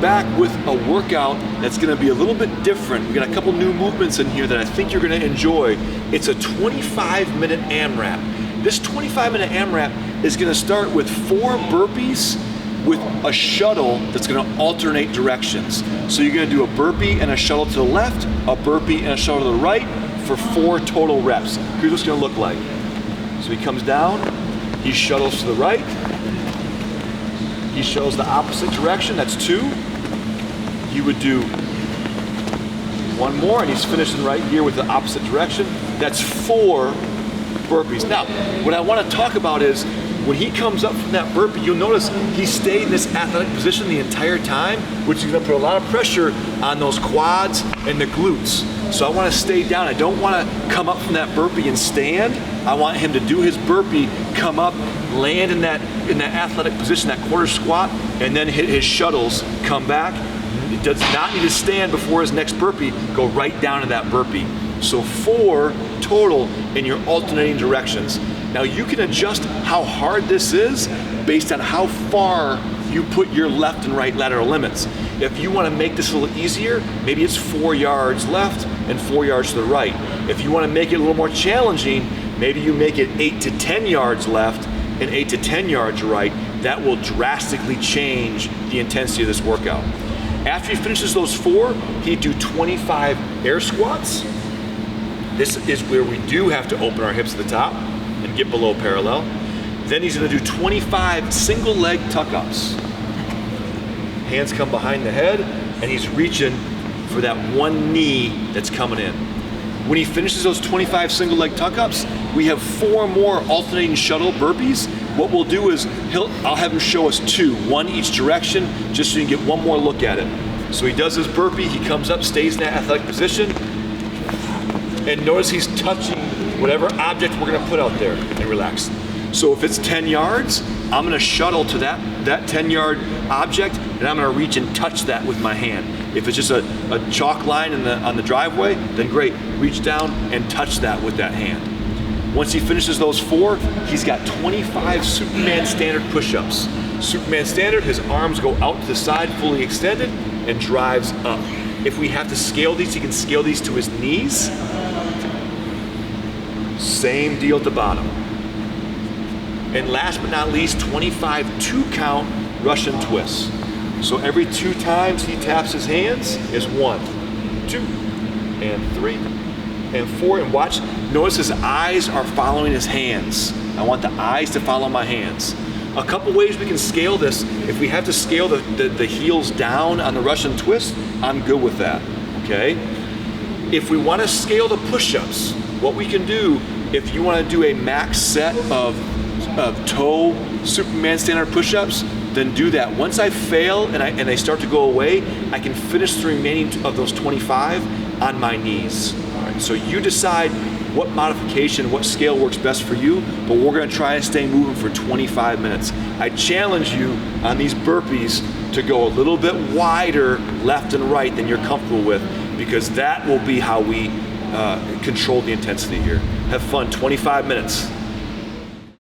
back with a workout that's gonna be a little bit different. We got a couple new movements in here that I think you're gonna enjoy. It's a 25-minute AMRAP. This 25-minute AMRAP is gonna start with 4 burpees with a shuttle that's gonna alternate directions. So you're gonna do a burpee and a shuttle to the left, a burpee and a shuttle to the right for 4 total reps. Here's what it's gonna look like. So he comes down, he shuttles to the right, he shuttles the opposite direction, that's 2. He would do 1 more, and he's finishing right here with the opposite direction. That's 4 burpees. Now, what I want to talk about is when he comes up from that burpee, you'll notice he stayed in this athletic position the entire time, which is going to put a lot of pressure on those quads and the glutes. So I want to stay down. I don't want to come up from that burpee and stand. I want him to do his burpee, come up, land in that athletic position, that quarter squat, and then hit his shuttles, come back. He does not need to stand before his next burpee, go right down to that burpee. So 4 total in your alternating directions. Now you can adjust how hard this is based on how far you put your left and right lateral limits. If you want to make this a little easier, maybe it's 4 yards left and 4 yards to the right. If you want to make it a little more challenging, maybe you make it 8 to 10 yards left and 8 to 10 yards right. That will drastically change the intensity of this workout. After he finishes those 4, he'd do 25 air squats. This is where we do have to open our hips at the top and get below parallel. Then he's gonna do 25 single leg tuck-ups. Hands come behind the head, and he's reaching for that one knee that's coming in. When he finishes those 25 single leg tuck-ups, we have 4 more alternating shuttle burpees. What we'll do is I'll have him show us 2, 1 each direction, just so you can get 1 more look at it. So he does his burpee, he comes up, stays in that athletic position, and notice he's touching whatever object we're gonna put out there and relax. So if it's 10 yards, I'm gonna shuttle to that 10-yard object, and I'm gonna reach and touch that with my hand. If it's just a chalk line on the driveway, then great, reach down and touch that with that hand. Once he finishes those 4, he's got 25 Superman standard push-ups. Superman standard, his arms go out to the side, fully extended, and drives up. If we have to scale these, he can scale these to his knees. Same deal at the bottom. And last but not least, 25 2-count Russian twists. So every 2 times he taps his hands is 1, 2, and 3, and 4. And watch, notice his eyes are following his hands. I want the eyes to follow my hands. A couple ways we can scale this. If we have to scale the heels down on the Russian twist, I'm good with that, okay? If we want to scale the push-ups, what we can do, if you want to do a max set of toe Superman standard push-ups, then do that. Once I fail and they start to go away, I can finish the remaining of those 25 on my knees. All right, so you decide what modification, what scale works best for you, but we're gonna try and stay moving for 25 minutes. I challenge you on these burpees to go a little bit wider left and right than you're comfortable with, because that will be how we control the intensity here. Have fun, 25 minutes.